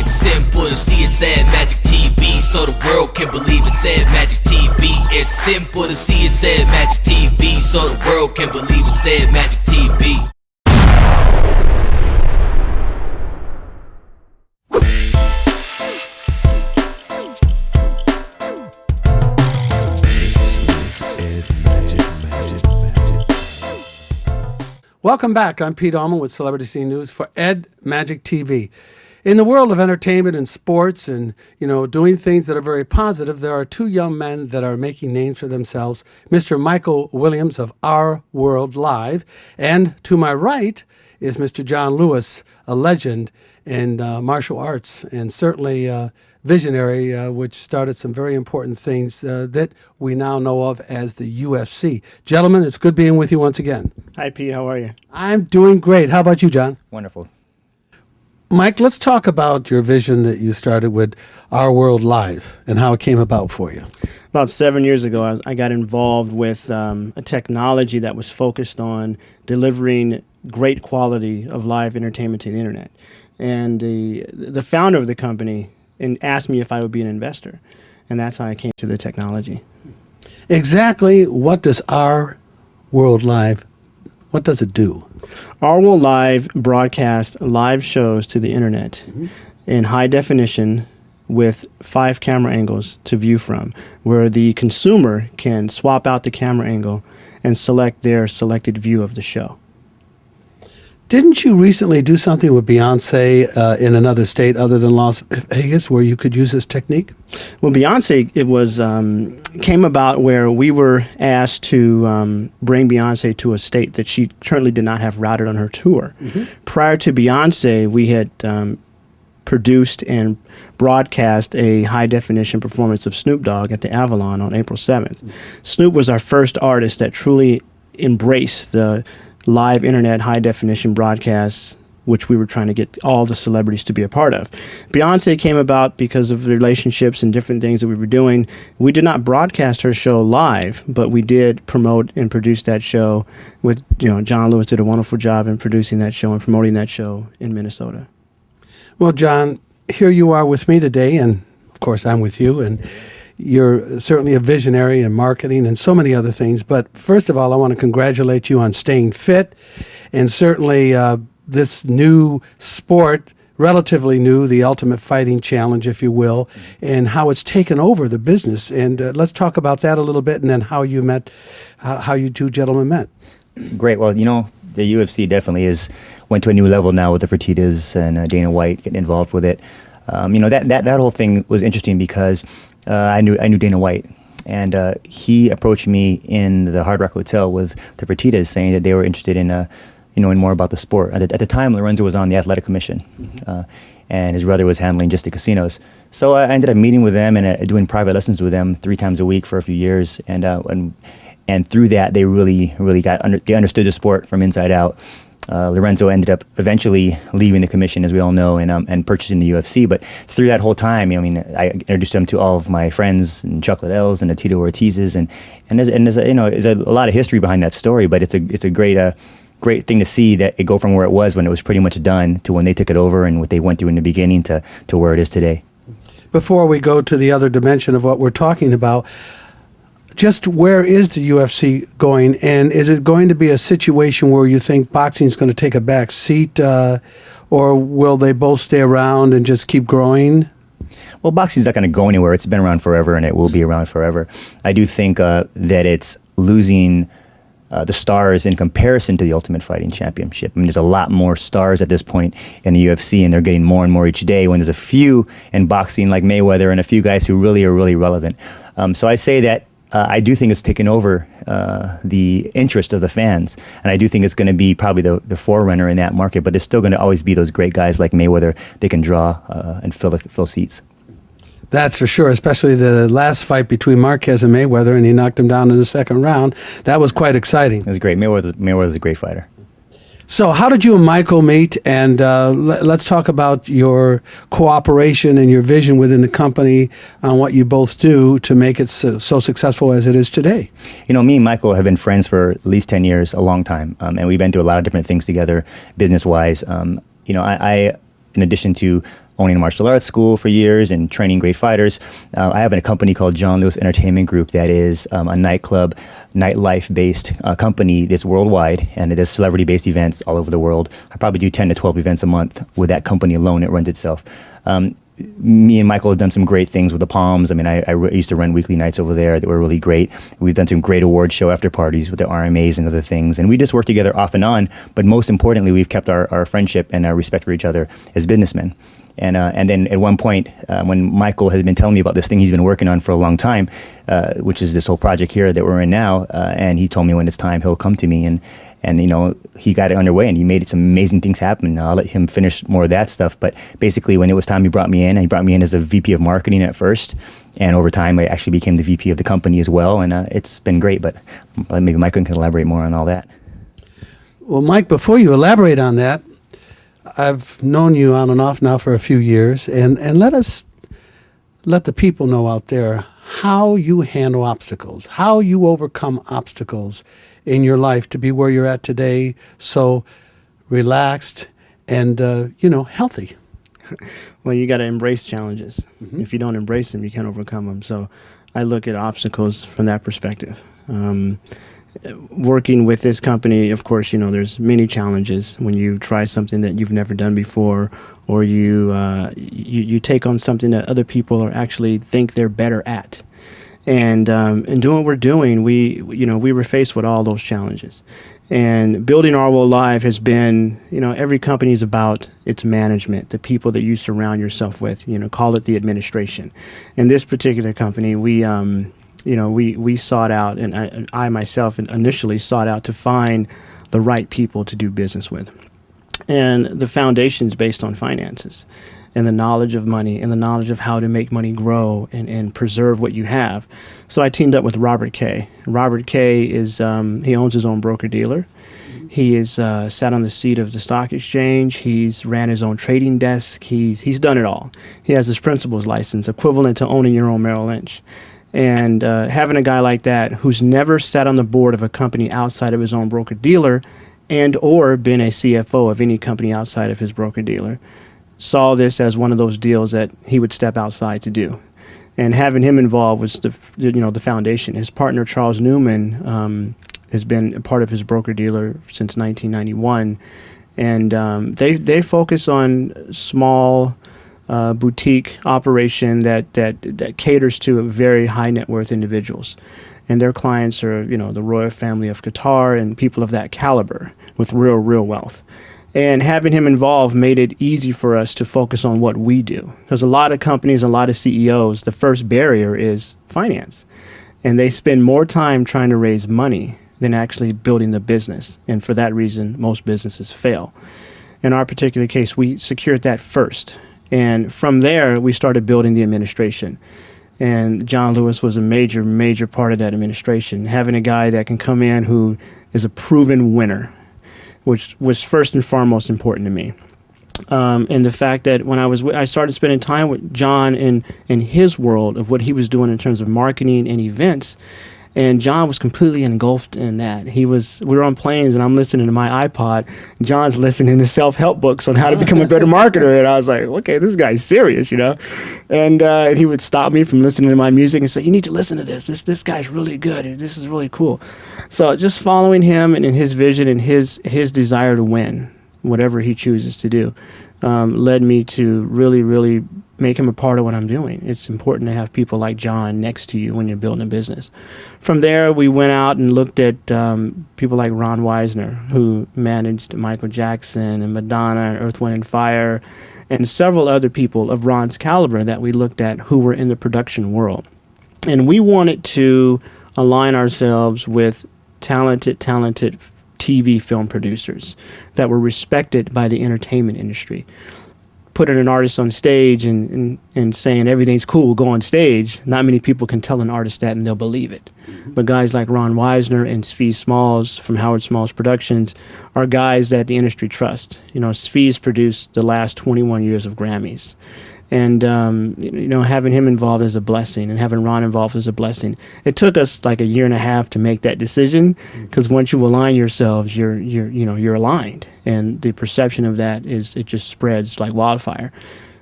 It's simple to see it's at Magic TV, so the world can believe it's at Magic TV. It's simple to see it's at Magic TV, so the world can believe it's at Magic TV. Welcome back. I'm Pete Allman with Celebrity Scene News for MAGIK TV. In the world of entertainment and sports and, doing things that are very positive, there are two young men that are making names for themselves, Mr. Michael Williams of Our World Live, and to my right is Mr. John Lewis, a legend in martial arts and certainly visionary, which started some very important things that we now know of as the UFC. Gentlemen, it's good being with you once again. Hi, Pete. How are you? I'm doing great. How about you, John? Wonderful. Mike, let's talk about your vision that you started with Our World Live and how it came about for you. About 7 years ago, I got involved with a technology that was focused on delivering great quality of live entertainment to the internet. And the founder of the company asked me if I would be an investor. And that's how I came to the technology. Exactly what does Our World Live, what does it do? Our World Live broadcasts live shows to the internet in high definition with 5 camera angles to view from, where the consumer can swap out the camera angle and select their selected view of the show. Didn't you recently do something with Beyonce in another state other than Las Vegas where you could use this technique? Well, Beyonce, it was came about where we were asked to bring Beyonce to a state that she currently did not have routed on her tour. Prior to Beyonce, we had produced and broadcast a high-definition performance of Snoop Dogg at the Avalon on April 7th. Snoop was our first artist that truly embraced the live internet high-definition broadcasts, which we were trying to get all the celebrities to be a part of. Beyonce came about because of the relationships and different things that we were doing. We did not broadcast her show live, but we did promote and produce that show with, John Lewis did a wonderful job in producing that show and promoting that show in Minnesota. Well, John, here you are with me today, and of course I'm with you, and you're certainly a visionary in marketing and so many other things. But first of all, I want to congratulate you on staying fit and certainly this new sport, relatively new, the Ultimate Fighting Challenge, if you will, and how it's taken over the business. And let's talk about that a little bit and then how you met, how you two gentlemen met. Great. Well, the UFC definitely went to a new level now with the Fertittas and Dana White getting involved with it. That whole thing was interesting because I knew Dana White, and he approached me in the Hard Rock Hotel with the Fertittas, saying that they were interested in knowing more about the sport. At the time, Lorenzo was on the athletic commission, and his brother was handling just the casinos. So I ended up meeting with them and doing private lessons with them 3 times a week for a few years, and through that, they really they understood the sport from inside out. Lorenzo ended up eventually leaving the commission, as we all know, and purchasing the UFC. But through that whole time, I introduced them to all of my friends and Chuck Liddell's and the Tito Ortiz's, and there's a lot of history behind that story. But it's a great thing to see that it go from where it was when it was pretty much done to when they took it over and what they went through in the beginning to where it is today. Before we go to the other dimension of what we're talking about, just where is the UFC going, and is it going to be a situation where you think boxing is going to take a back seat, or will they both stay around and just keep growing? Well, boxing's not going to go anywhere. It's been around forever, and it will be around forever. I do think that it's losing the stars in comparison to the Ultimate Fighting Championship. There's a lot more stars at this point in the UFC, and they're getting more and more each day, when there's a few in boxing like Mayweather and a few guys who really are really relevant. So I say that I do think it's taken over the interest of the fans, and I do think it's going to be probably the forerunner in that market, but there's still going to always be those great guys like Mayweather. They can draw and fill seats. That's for sure, especially the last fight between Marquez and Mayweather, and he knocked him down in the second round. That was quite exciting. It was great. Mayweather's a great fighter. So how did you and Michael meet? And let's talk about your cooperation and your vision within the company on what you both do to make it so successful as it is today. Me and Michael have been friends for at least 10 years, a long time. And we've been through a lot of different things together, business-wise. I, in addition to owning a martial arts school for years and training great fighters. I have a company called John Lewis Entertainment Group that is a nightclub, nightlife-based company that's worldwide, and it does celebrity-based events all over the world. I probably do 10 to 12 events a month with that company alone. It runs itself. Me and Michael have done some great things with the Palms. I mean, I used to run weekly nights over there that were really great. We've done some great award show after parties with the RMAs and other things. And we just work together off and on. But most importantly, we've kept our friendship and our respect for each other as businessmen. And then at one point, when Michael had been telling me about this thing he's been working on for a long time, which is this whole project here that we're in now, and he told me when it's time, he'll come to me. And you know, he got it underway and he made some amazing things happen. I'll let him finish more of that stuff. But basically, when it was time, he brought me in as the VP of marketing at first. And over time, I actually became the VP of the company as well. And it's been great. But maybe Michael can elaborate more on all that. Well, Mike, before you elaborate on that, I've known you on and off now for a few years. And let the people know out there how you handle obstacles, how you overcome obstacles in your life to be where you're at today, so relaxed and, healthy. Well, you got to embrace challenges. Mm-hmm. If you don't embrace them, you can't overcome them. So I look at obstacles from that perspective. Working with this company, of course, there's many challenges when you try something that you've never done before, or you take on something that other people are actually think they're better at. And doing what we're doing, we were faced with all those challenges. And building Arwell Live has been, every company is about its management, the people that you surround yourself with, call it the administration. In this particular company, we sought out, and I myself initially sought out to find the right people to do business with. And the foundation is based on finances and the knowledge of money and the knowledge of how to make money grow and preserve what you have. So I teamed up with Robert Kay. Robert Kay is, he owns his own broker-dealer. He is sat on the seat of the stock exchange. He's ran his own trading desk. He's done it all. He has his principal's license, equivalent to owning your own Merrill Lynch. And having a guy like that who's never sat on the board of a company outside of his own broker-dealer and or been a CFO of any company outside of his broker-dealer, saw this as one of those deals that he would step outside to do. And having him involved was the foundation. His partner, Charles Newman, has been a part of his broker-dealer since 1991. And they focus on small boutique operation that caters to very high net worth individuals. And their clients are, the royal family of Qatar and people of that caliber with real wealth. And having him involved made it easy for us to focus on what we do. Because a lot of companies, a lot of CEOs, the first barrier is finance. And they spend more time trying to raise money than actually building the business. And for that reason, most businesses fail. In our particular case, we secured that first. And from there, we started building the administration. And John Lewis was a major part of that administration. Having a guy that can come in who is a proven winner, which was first and foremost important to me. And the fact that when I started spending time with John in his world of what he was doing in terms of marketing and events, and John was completely engulfed in that. We were on planes and I'm listening to my iPod. John's listening to self-help books on how to become a better marketer. And I was like, okay, this guy's serious, And he would stop me from listening to my music and say, you need to listen to this. This guy's really good. This is really cool. So just following him and in his vision and his desire to win, whatever he chooses to do, led me to really make him a part of what I'm doing. It's important to have people like John next to you when you're building a business. From there, we went out and looked at people like Ron Weisner, who managed Michael Jackson and Madonna, Earth, Wind & Fire, and several other people of Ron's caliber that we looked at who were in the production world. And we wanted to align ourselves with talented TV film producers that were respected by the entertainment industry. Putting an artist on stage and saying everything's cool, go on stage, not many people can tell an artist that and they'll believe it. Mm-hmm. But guys like Ron Weisner and Svi Smalls from Howard Smalls Productions are guys that the industry trusts. Svi's produced the last 21 years of Grammys. And, having him involved is a blessing, and having Ron involved is a blessing. It took us like a year and a half to make that decision, because once you align yourselves, you're aligned. And the perception of that it just spreads like wildfire.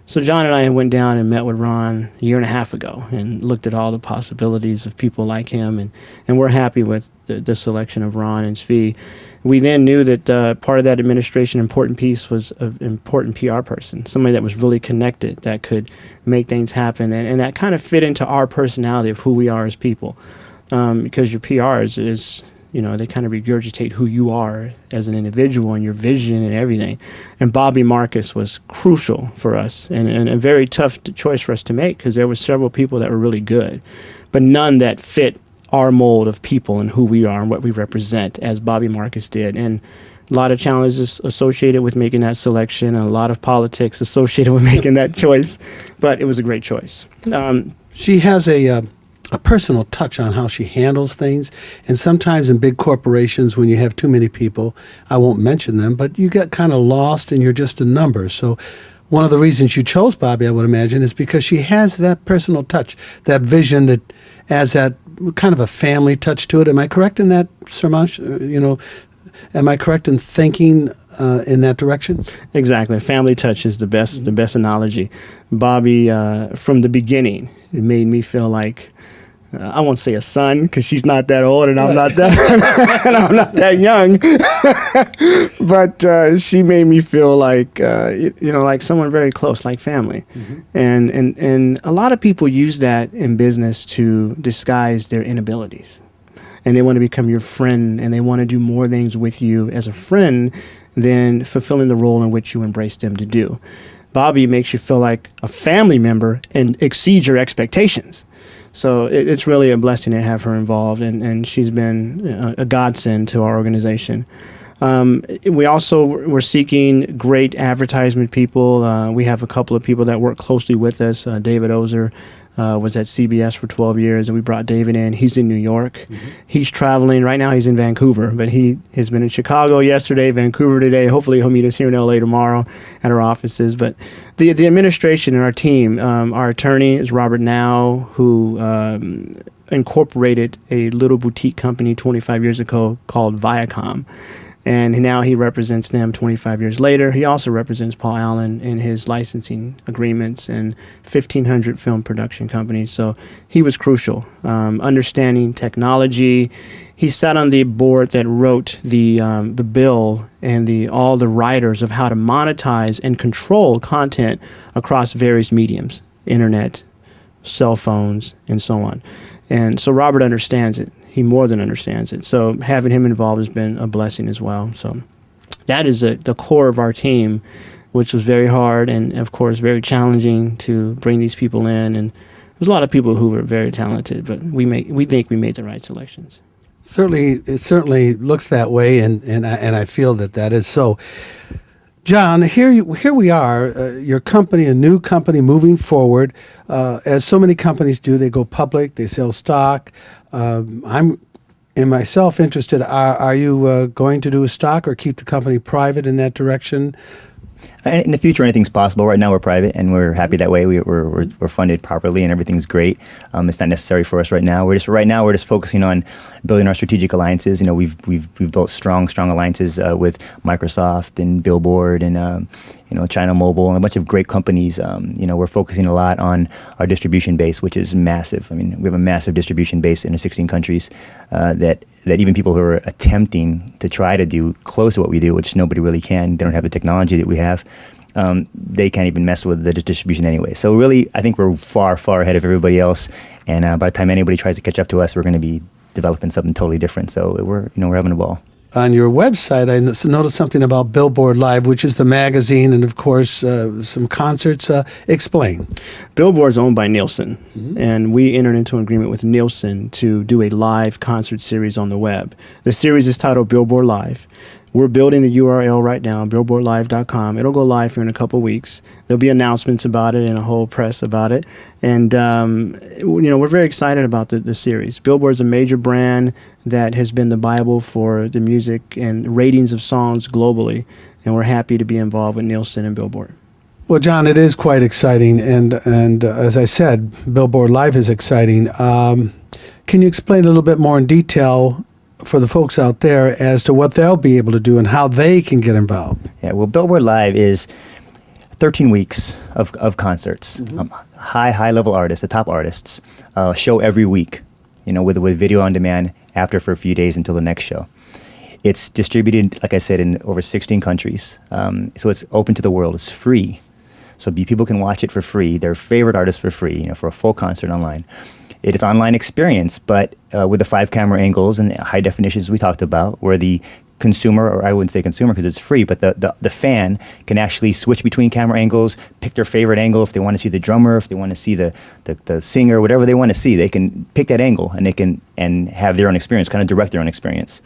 So John and I went down and met with Ron a year and a half ago and looked at all the possibilities of people like him, and we're happy with the selection of Ron and Svi. We then knew that part of that administration important piece was an important PR person, somebody that was really connected, that could make things happen, and that kind of fit into our personality of who we are as people. Because your PR is they kind of regurgitate who you are as an individual and your vision and everything. And Bobby Marcus was crucial for us and a very tough choice for us to make, because there were several people that were really good, but none that fit our mold of people and who we are and what we represent, as Bobby Marcus did. And a lot of challenges associated with making that selection, and a lot of politics associated with making that choice, but it was a great choice. She has a personal touch on how she handles things. And sometimes in big corporations, when you have too many people, I won't mention them, but you get kind of lost and you're just a number. So one of the reasons you chose Bobby, I would imagine, is because she has that personal touch, that vision that adds that kind of a family touch to it. Am I correct in that, Sermaj? Am I correct in thinking in that direction? Exactly. Family touch is the best analogy. Bobby, from the beginning, it made me feel like, I won't say a son, because she's not that old and I'm not that and I'm not that young. But she made me feel like like someone very close, like family. Mm-hmm. And a lot of people use that in business to disguise their inabilities. And they want to become your friend, and they want to do more things with you as a friend than fulfilling the role in which you embrace them to do. Bobby makes you feel like a family member and exceeds your expectations. So it's really a blessing to have her involved, and she's been a godsend to our organization. We're seeking great advertisement people. We have a couple of people that work closely with us. David Ozer was at CBS for 12 years, and we brought David in. He's in New York. Mm-hmm. He's traveling. Right now he's in Vancouver, but he has been in Chicago yesterday, Vancouver today. Hopefully he'll meet us here in LA tomorrow at our offices. But the administration and our team, our attorney is Robert Now, who incorporated a little boutique company 25 years ago called Viacom. And now he represents them 25 years later. He also represents Paul Allen in his licensing agreements and 1,500 film production companies. So he was crucial. Understanding technology. He sat on the board that wrote the bill and all the writers of how to monetize and control content across various mediums, internet, cell phones, and so on. And so Robert understands it. He more than understands it. So having him involved has been a blessing as well. So that is the core of our team, which was very hard and, of course, very challenging to bring these people in. And there's a lot of people who were very talented, but we think we made the right selections. It certainly looks that way, and I feel that is so. John, here we are, your company, a new company moving forward. As so many companies do, they go public, they sell stock. I'm in myself interested. Are you going to do a stock or keep the company private in that direction? In the future, anything's possible. Right now, we're private, and we're happy that way. We're funded properly, and everything's great. It's not necessary for us right now. We're just focusing on building our strategic alliances. We've built strong alliances with Microsoft and Billboard and China Mobile and a bunch of great companies. We're focusing a lot on our distribution base, which is massive. I mean, we have a massive distribution base in 16 countries that even people who are attempting to try to do close to what we do, which nobody really can, they don't have the technology that we have, they can't even mess with the distribution anyway. So really, I think we're far ahead of everybody else. And by the time anybody tries to catch up to us, we're going to be developing something totally different. So we're having a ball. On your website, I noticed something about Billboard Live, which is the magazine, and of course, some concerts. Explain. Billboard's owned by Nielsen, mm-hmm. and we entered into an agreement with Nielsen to do a live concert series on the web. The series is titled Billboard Live. We're building the URL right now, billboardlive.com. It'll go live here in a couple weeks. There'll be announcements about it and a whole press about it. And, we're very excited about the series. Billboard's a major brand that has been the Bible for the music and ratings of songs globally. And we're happy to be involved with Nielsen and Billboard. Well, John, it is quite exciting. And as I said, Billboard Live is exciting. Can you explain a little bit more in detail for the folks out there as to what they'll be able to do and how they can get involved? Yeah, well, Billboard Live is 13 weeks of concerts, high level artists, the top artists, show every week, with video on demand after for a few days until the next show. It's distributed, like I said, in over 16 countries. So it's open to the world. It's free. So people can watch it for free, their favorite artists for free, for a full concert online. It is an online experience, but with the 5 camera angles and high definitions we talked about, where the consumer, or I wouldn't say consumer because it's free, but the fan can actually switch between camera angles, pick their favorite angle. If they want to see the drummer, if they want to see the singer, whatever they want to see, they can pick that angle and they can have their own experience, kind of direct their own experience.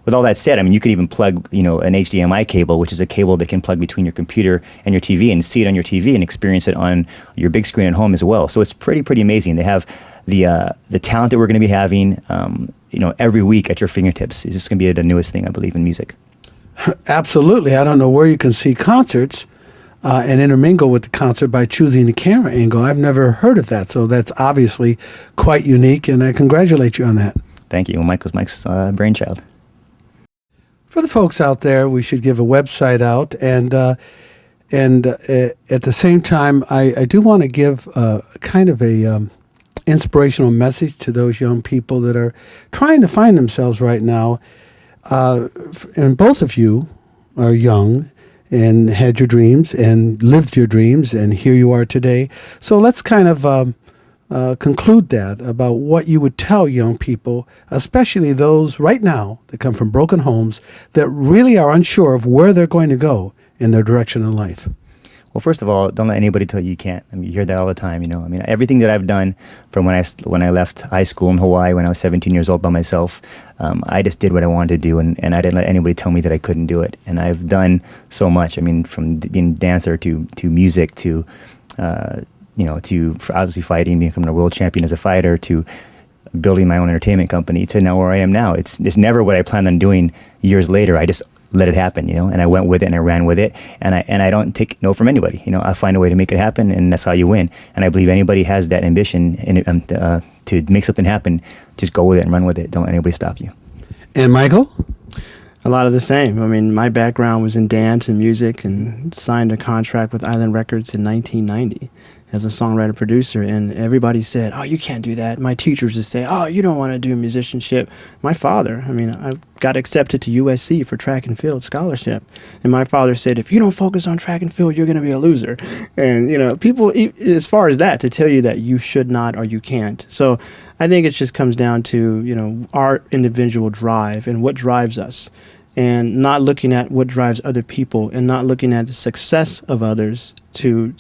With all that said, I mean, you could even plug, an HDMI cable, which is a cable that can plug between your computer and your TV and see it on your TV and experience it on your big screen at home as well. So it's pretty amazing. They have the talent that we're going to be having, every week at your fingertips. It's just going to be the newest thing, I believe, in music. Absolutely. I don't know where you can see concerts and intermingle with the concert by choosing the camera angle. I've never heard of that, so that's obviously quite unique, and I congratulate you on that. Thank you. Well, Mike's brainchild. For the folks out there, we should give a website out, and at the same time, I do want to give kind of a inspirational message to those young people that are trying to find themselves right now. And both of you are young and had your dreams and lived your dreams, and here you are today. So let's kind of conclude that about what you would tell young people, especially those right now that come from broken homes that really are unsure of where they're going to go in their direction in life. Well, first of all, don't let anybody tell you can't. I mean, you hear that all the time, I mean, everything that I've done from when I left high school in Hawaii when I was 17 years old by myself, I just did what I wanted to do, and I didn't let anybody tell me that I couldn't do it. And I've done so much. I mean, from being a dancer to music to, to obviously fighting, becoming a world champion as a fighter, to building my own entertainment company, to now where I am now. It's never what I planned on doing years later. I just let it happen, and I went with it and I ran with it, and I don't take no from anybody. I find a way to make it happen, and that's how you win. And I believe anybody has that ambition to make something happen, just go with it and run with it. Don't let anybody stop you. And Michael? A lot of the same. I mean, my background was in dance and music, and signed a contract with Island Records in 1990 as a songwriter-producer, and everybody said, oh, you can't do that. My teachers would say, oh, you don't want to do musicianship. My father, I got accepted to USC for track and field scholarship, and my father said, if you don't focus on track and field, you're going to be a loser. And, people, as far as that, to tell you that you should not or you can't. So I think it just comes down to, our individual drive and what drives us, and not looking at what drives other people, and not looking at the success of others to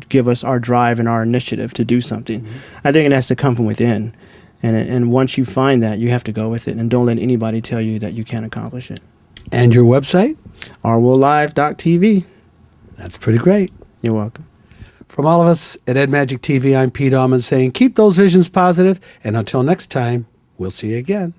give us our drive and our initiative to do something. Mm-hmm. I think it has to come from within. And once you find that, you have to go with it, and don't let anybody tell you that you can't accomplish it. And your website? rwilllive.tv. That's pretty great. You're welcome. From all of us at MAGIK TV, I'm Pete Allman saying keep those visions positive, and until next time, we'll see you again.